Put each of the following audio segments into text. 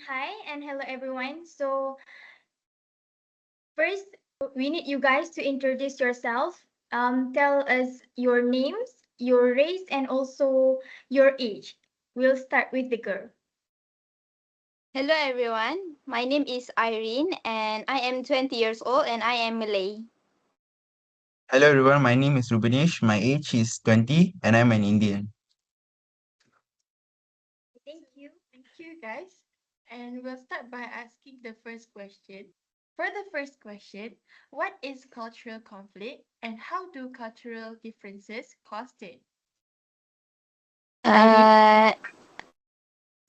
Hi and hello everyone. So first, we need you guys to introduce yourself. Tell us your names, your race, and also your age. We'll start with the girl. Hello everyone, my name is Irene and I am 20 years old and I am Malay. Hello everyone, my name is Rubinesh. My age is 20 and I'm an Indian. Thank you. Thank you, guys. And we'll start by asking the first question. For the first question, what is cultural conflict and how do cultural differences cause it? Irene? Uh,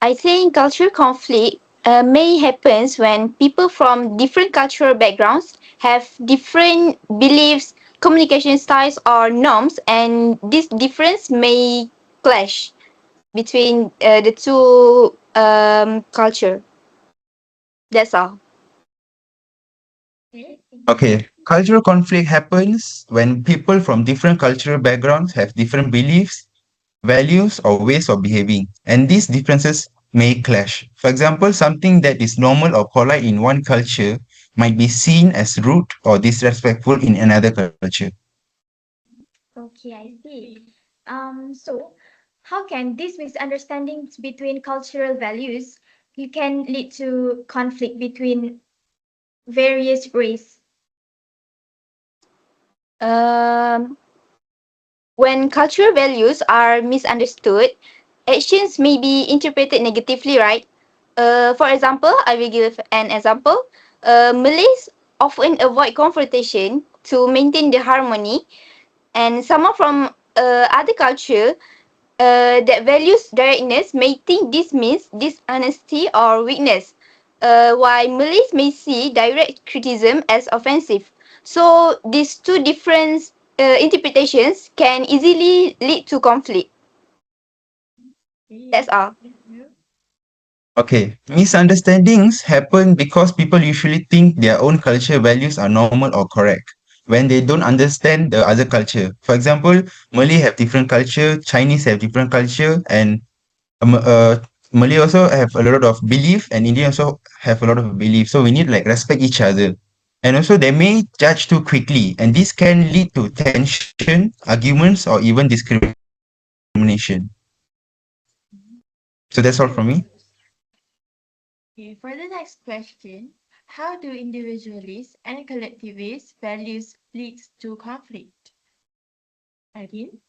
I think cultural conflict may happen when people from different cultural backgrounds have different beliefs, communication styles, or norms, and this difference may clash between the two culture. That's all. Okay, thank you. Okay, cultural conflict happens when people from different cultural backgrounds have different beliefs, values, or ways of behaving, and these differences may clash. For example, something that is normal or polite in one culture might be seen as rude or disrespectful in another culture. Okay, I see. Okay. So how can these misunderstandings between cultural values you can lead to conflict between various race? Um, when cultural values are misunderstood, actions may be interpreted negatively, right? For example, I will give an example. Malays often avoid confrontation to maintain the harmony, and someone from other culture that values directness may think this means dishonesty or weakness, while Malays may see direct criticism as offensive. So these two different interpretations can easily lead to conflict. That's Okay, all. thank you. Okay, misunderstandings happen because people usually think their own culture values are normal or correct when they don't understand the other culture. For example, Malay have different culture, Chinese have different culture, and um, uh, Malay also have a lot of belief, and Indian also have a lot of belief. So we need like respect each other. And also they may judge too quickly, and this can lead to tension, arguments, or even discrimination. So that's Thank all from you. me. Okay, for the next question, how do individualist and collectivist values lead to conflict? Irene?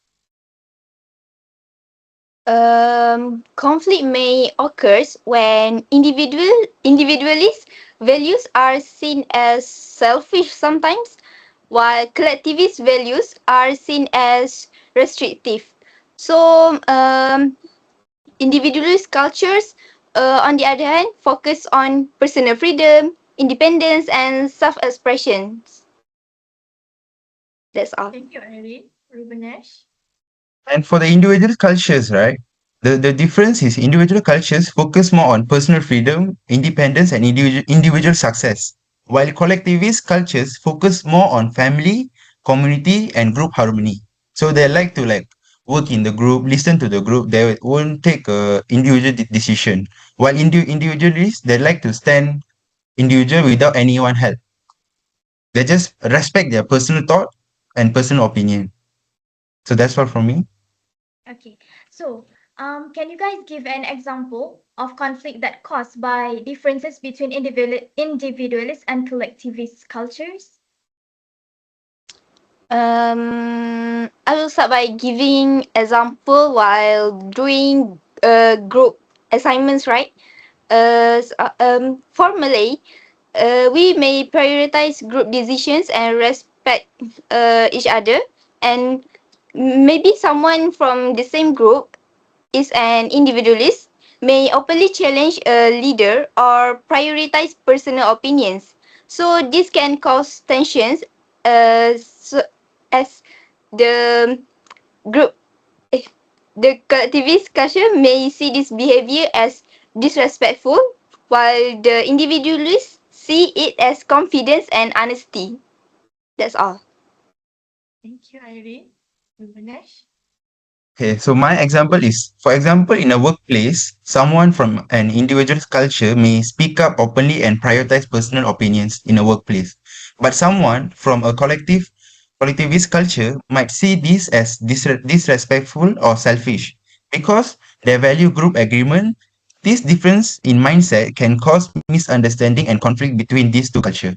Conflict may occur when individualist values are seen as selfish sometimes, while collectivist values are seen as restrictive. So, individualist cultures, on the other hand, focus on personal freedom, independence, and self-expression. That's all. Thank you, Irene. Rubenesh? And for the individual cultures, right? The difference is individual cultures focus more on personal freedom, independence, and individual success, while collectivist cultures focus more on family, community, and group harmony. So they like to like work in the group, listen to the group. They won't take a individual decision. While individualists, they like to stand individual without anyone help. They just respect their personal thought and personal opinion. So that's all from me. Okay, so can you guys give an example of conflict that caused by differences between individualist and collectivist cultures? I will start by giving example while doing group assignments, right? For Malay, we may prioritize group decisions and respect each other. And maybe someone from the same group is an individualist, may openly challenge a leader or prioritize personal opinions. So this can cause tensions as the group, eh, the collectivist culture may see this behavior as disrespectful, while the individualists see it as confidence and honesty. That's all. Thank you, Irene. Rubenesh? Okay, so my example is, for example, in a workplace, someone from an individual culture may speak up openly and prioritize personal opinions in a workplace. But someone from a collectivist culture might see this as disrespectful or selfish. Because they value group agreement, this difference in mindset can cause misunderstanding and conflict between these two cultures.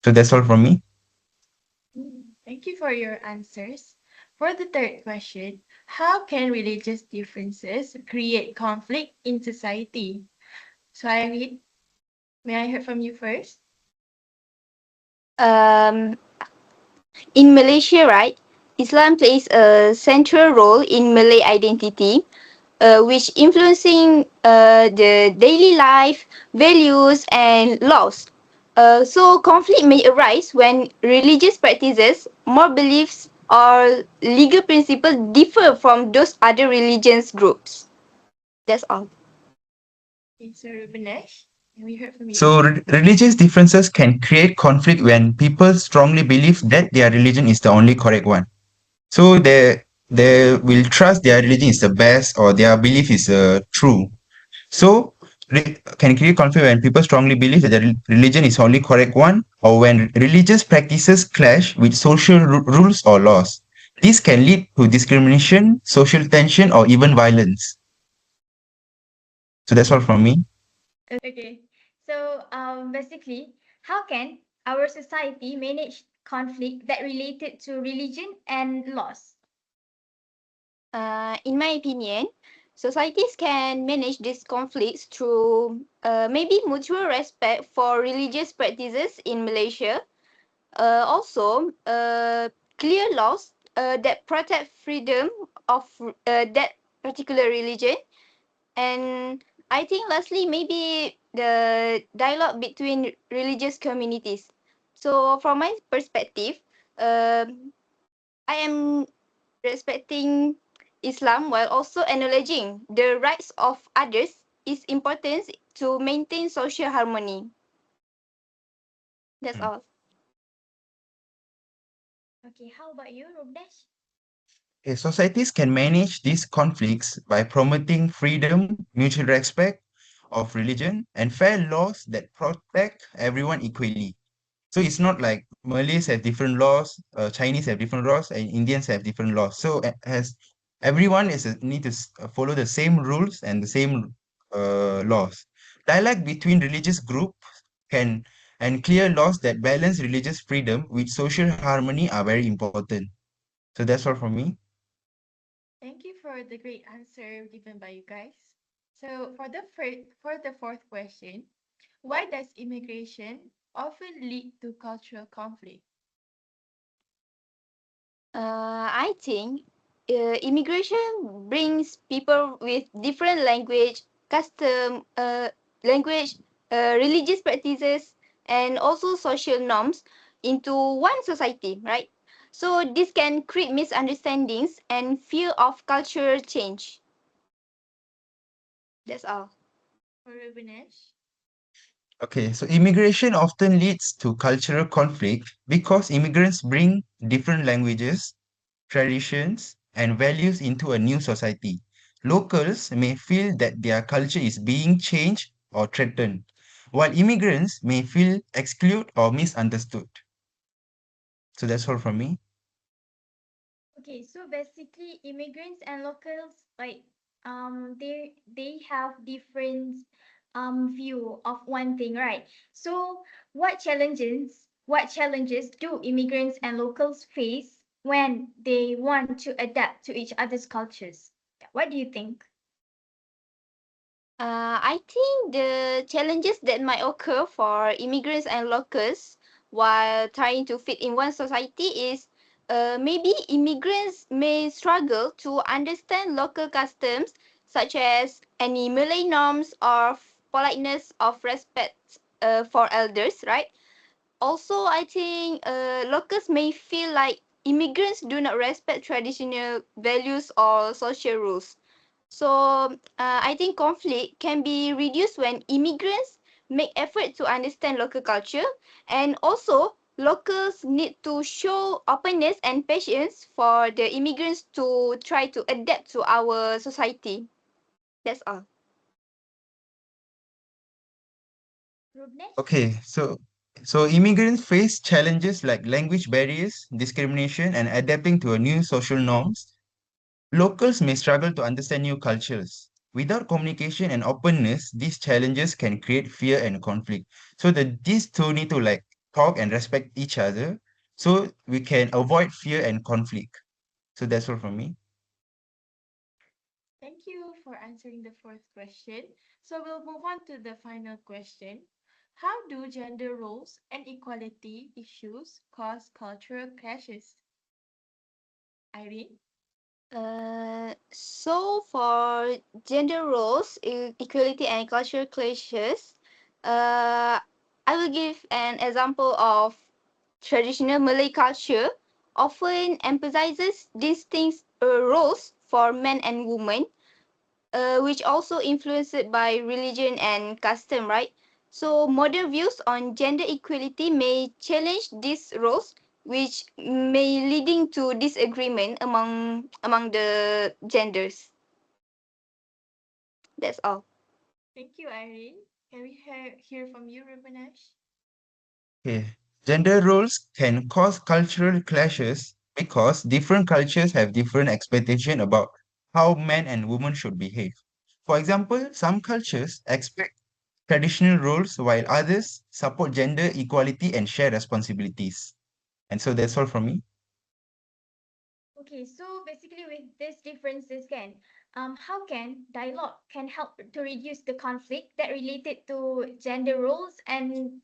So that's all from me. Thank you for your answers. For the third question, how can religious differences create conflict in society? So I read, may I hear from you first? Um, in Malaysia, right, Islam plays a central role in Malay identity, which influencing the daily life, values, and laws. So conflict may arise when religious practices, moral beliefs, or legal principles differ from those other religions groups. That's all. Okay, so Rubenesh, and we heard from you. So, religious differences can create conflict when people strongly believe that their religion is the only correct one. So, they will trust their religion is the best or their belief is true. So, can create conflict when people strongly believe that their religion is only correct one, or when religious practices clash with social rules or laws. This can lead to discrimination, social tension, or even violence. So that's all from me. Okay. So, basically, how can our society manage conflict that related to religion and laws? In my opinion, societies can manage these conflicts through maybe mutual respect for religious practices in Malaysia. Also, clear laws that protect freedom of that particular religion. And I think lastly, maybe the dialogue between religious communities. So, from my perspective, I am respecting Islam while also acknowledging the rights of others is important to maintain social harmony. That's Mm. all. Okay, how about you, Rubnesh? Okay, societies can manage these conflicts by promoting freedom, mutual respect of religion, and fair laws that protect everyone equally. So it's not like Malays have different laws, Chinese have different laws, and Indians have different laws. So as everyone need to follow the same rules and the same laws. Dialogue between religious groups can and clear laws that balance religious freedom with social harmony are very important. So that's all from me. Thank you for the great answer given by you guys. So for the fourth question, why does immigration often lead to cultural conflict? I think immigration brings people with different language, custom, language, religious practices, and also social norms into one society, right? So this can create misunderstandings and fear of cultural change. That's all. For Rubenesh? Okay, so immigration often leads to cultural conflict because immigrants bring different languages, traditions, and values into a new society. Locals may feel that their culture is being changed or threatened, while immigrants may feel excluded or misunderstood. So that's all from me. Okay, so basically, immigrants and locals, like, they have different view of one thing, right? So, what challenges do immigrants and locals face when they want to adapt to each other's cultures? Yeah, what do you think? I think the challenges that might occur for immigrants and locals while trying to fit in one society is maybe immigrants may struggle to understand local customs such as any Malay norms or politeness of respect for elders, right? Also, I think locals may feel like immigrants do not respect traditional values or social rules. So, I think conflict can be reduced when immigrants make effort to understand local culture and also locals need to show openness and patience for the immigrants to try to adapt to our society. That's all. Rubnesh? Okay, so immigrants face challenges like language barriers, discrimination, and adapting to a new social norms. Locals may struggle to understand new cultures. Without communication and openness, these challenges can create fear and conflict. So these two need to like talk and respect each other so we can avoid fear and conflict. So that's all from me. Thank you for answering the fourth question. So we'll move on to the final question. How do gender roles and equality issues cause cultural clashes? Irene? So for gender roles, equality and cultural clashes, uh, I will give an example of traditional Malay culture often emphasizes distinct roles for men and women, which also influenced by religion and custom, right? So modern views on gender equality may challenge these roles, which may leading to disagreement among the genders. That's all. Thank you, Irene. Can we hear from you, Rubinash? Okay. Gender roles can cause cultural clashes because different cultures have different expectations about how men and women should behave. For example, some cultures expect traditional roles while others support gender equality and share responsibilities. And so that's all from me. Okay, so basically with these differences how can dialogue can help to reduce the conflict that related to gender roles and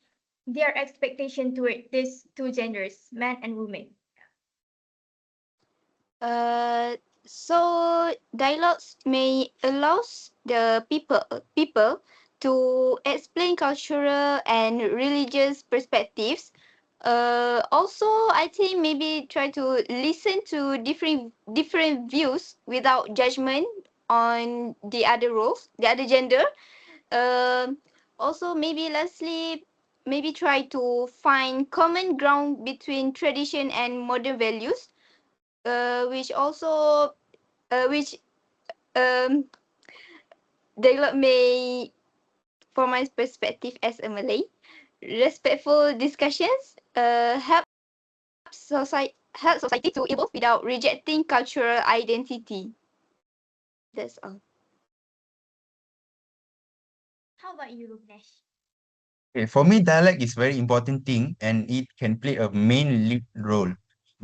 their expectation toward these two genders, man and woman? Uh, so dialogues may allows the people to explain cultural and religious perspectives. Also, I think maybe try to listen to different views without judgment on the other roles, the other gender. Um, Also, maybe lastly, maybe try to find common ground between tradition and modern values, which also which um develop may from my perspective as a Malay, respectful discussions help society to evolve without rejecting cultural identity. That's all. How about you, Rubnesh? Okay, for me, dialogue is very important thing and it can play a main lead role.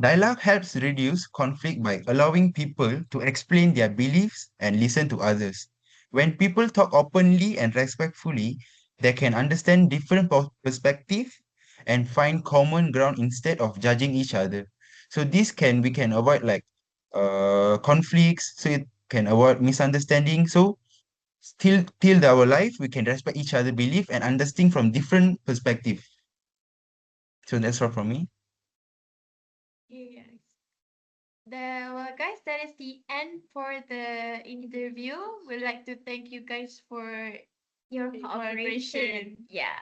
Dialogue helps reduce conflict by allowing people to explain their beliefs and listen to others. When people talk openly and respectfully, they can understand different perspectives and find common ground instead of judging each other. So we can avoid like conflicts, so it can avoid misunderstanding. So still till our life we can respect each other belief and understand from different perspective. So that's all from me. Yes. Well, guys, that is the end for the interview. We'd like to thank you guys for Your the cooperation. collaboration. Yeah.